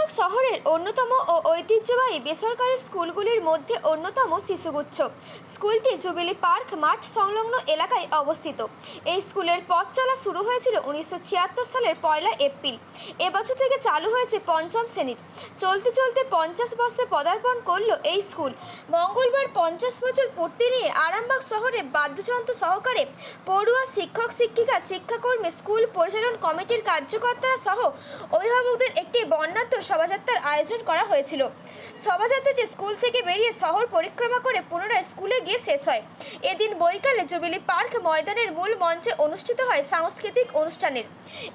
আরামবাগ শহরের অন্যতম ও ঐতিহ্যবাহী বেসরকারি স্কুলগুলির মধ্যে অন্যতম শিশুগুচ্ছ স্কুলটি জুবিলি পার্ক মাঠ সংলগ্ন এলাকায় অবস্থিত। এই স্কুলের পথ চলা শুরু হয়েছিল 1976 সালের 1 এপ্রিল। এবছর থেকে চালু হয়েছে পঞ্চম শ্রেণীর। চলতে চলতে 50 বর্ষে পদার্পণ করলো এই স্কুল। মঙ্গলবার 50 বছর পূর্তি নিয়ে আরামবাগ শহরে বাদ্যযন্ত্র সহকারে পড়ুয়া, শিক্ষক শিক্ষিকা, শিক্ষাকর্মী, স্কুল পরিচালন কমিটির কার্যকর্তারা সহ অভিভাবকদের একটি বর্ণাঢ্য শোভাযাত্রার আয়োজন করা হয়েছিল। শোভাযাত্রাটি স্কুল থেকে বেরিয়ে শহর পরিক্রমা করে পুনরায় স্কুলে গিয়ে শেষ হয়। এদিন বৈকালে জুবিলি পার্ক ময়দানের মূল মঞ্চে অনুষ্ঠিত হয় সাংস্কৃতিক অনুষ্ঠানের।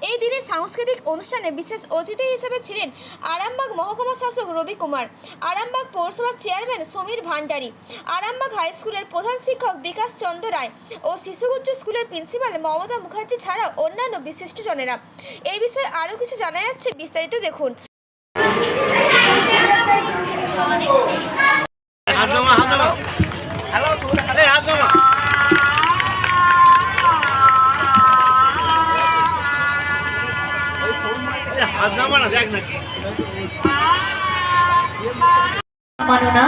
এই দিনে সাংস্কৃতিক অনুষ্ঠানে বিশেষ অতিথি হিসেবে ছিলেন আরামবাগ মহকুমা শাসক রবি কুমার, আরামবাগ পৌরসভার চেয়ারম্যান সমীর ভান্ডারী, আরামবাগ হাই স্কুলের প্রধান শিক্ষক বিকাশ চন্দ্র রায় ও শিশুগুচ্ছ স্কুলের প্রিন্সিপাল মমতা মুখার্জি ছাড়াও অন্যান্য বিশিষ্টজনেরা। এই বিষয়ে আরও কিছু জানা যাচ্ছে, বিস্তারিত দেখুন। মাননা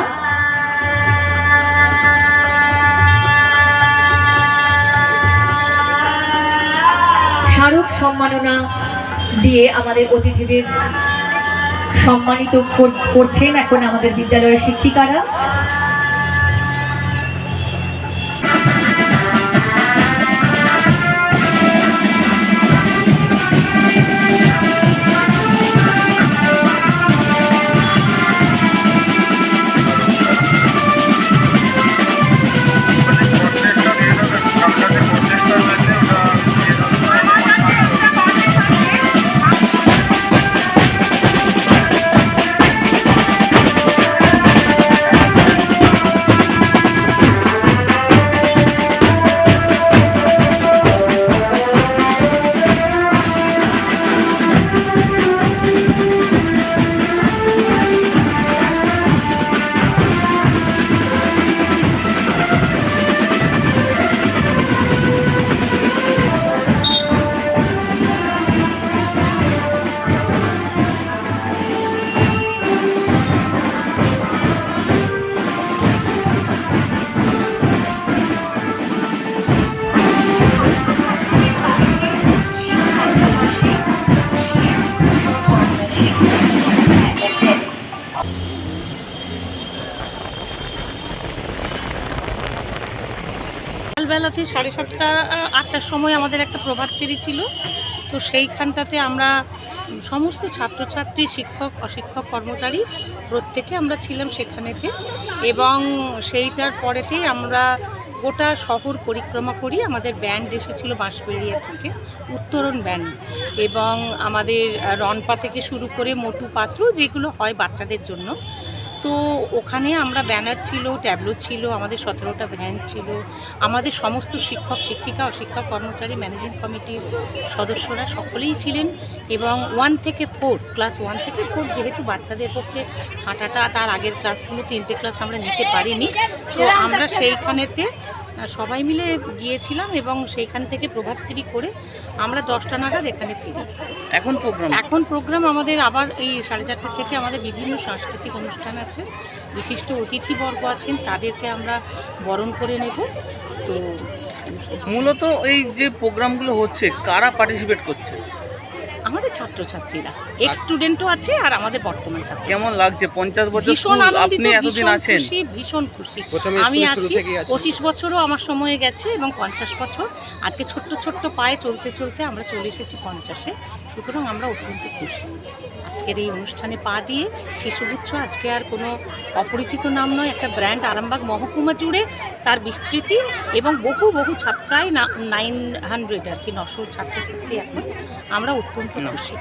স্মারক সম্মাননা দিয়ে আমাদের অতিথিদের সম্মানিত করছেন এখন আমাদের বিদ্যালয়ের শিক্ষিকারা। বেলাতে 7:30 8টার সময় আমাদের একটা প্রভাত ফেরি ছিল। তো সেইখানটাতে আমরা সমস্ত ছাত্রছাত্রী, শিক্ষক, অশিক্ষক, কর্মচারী প্রত্যেকে আমরা ছিলাম সেখানেতে, এবং সেইটার পরেতেই আমরা গোটা শহর পরিক্রমা করি। আমাদের ব্যান্ড এসেছিল বাঁশবেড়িয়া থেকে, উত্তরণ ব্যান্ড, এবং আমাদের রনপা থেকে শুরু করে মোটু পাত্র যেগুলো হয় বাচ্চাদের জন্য। তো ওখানে আমরা ব্যানার ছিল, ট্যাবলো ছিল, আমাদের 17টা ভ্যান ছিল, আমাদের সমস্ত শিক্ষক শিক্ষিকা, অশিক্ষক কর্মচারী, ম্যানেজিং কমিটির সদস্যরা সকলেই ছিলেন। এবং 1 থেকে 4 ক্লাস 1 থেকে 4 যেহেতু বাচ্চাদের পক্ষে হাঁটাটা, তার আগের ক্লাসগুলো 3টে ক্লাস আমরা নিতে পারিনি, তো আমরা সেইখানেতে সবাই মিলে গিয়েছিলাম এবং সেইখান থেকে প্রভাত ফেরি করে আমরা 10টা নাগাদ এখানে ফিরি। এখন প্রোগ্রাম আমাদের আবার এই 4:30 থেকে আমাদের বিভিন্ন সাংস্কৃতিক অনুষ্ঠান আছে, বিশিষ্ট অতিথিবর্গ আছেন, তাদেরকে আমরা বরণ করে নেব। তো মূলত এই যে প্রোগ্রামগুলো হচ্ছে, কারা পার্টিসিপেট করছে? আমাদের ছাত্রছাত্রীরা, এক্স স্টুডেন্টও আছে আর আমাদের বর্তমান ছাত্র। কেমন লাগছে 50 বছর স্কুল, আপনি এতদিন আছেন? ভীষণ খুশি। আমি আছি 25 বছরও আমার সময়ে গেছে এবং 50 বছর আজকে ছোট্ট ছোট্ট পায়ে চলতে চলতে আমরা চলে এসেছি 50-এ। সুতরাং আমরা অত্যন্ত খুশি আজকের এই অনুষ্ঠানে পা দিয়ে। শিশুগুচ্ছ আজকে আর কোনো অপরিচিত নাম নয়, একটা ব্র্যান্ড আরামবাগ মহকুমা জুড়ে তার বিস্তৃতি, এবং বহু প্রায় 900 আর কি 900 ছাত্রছাত্রী এখন। আমরা অত্যন্ত খুশি।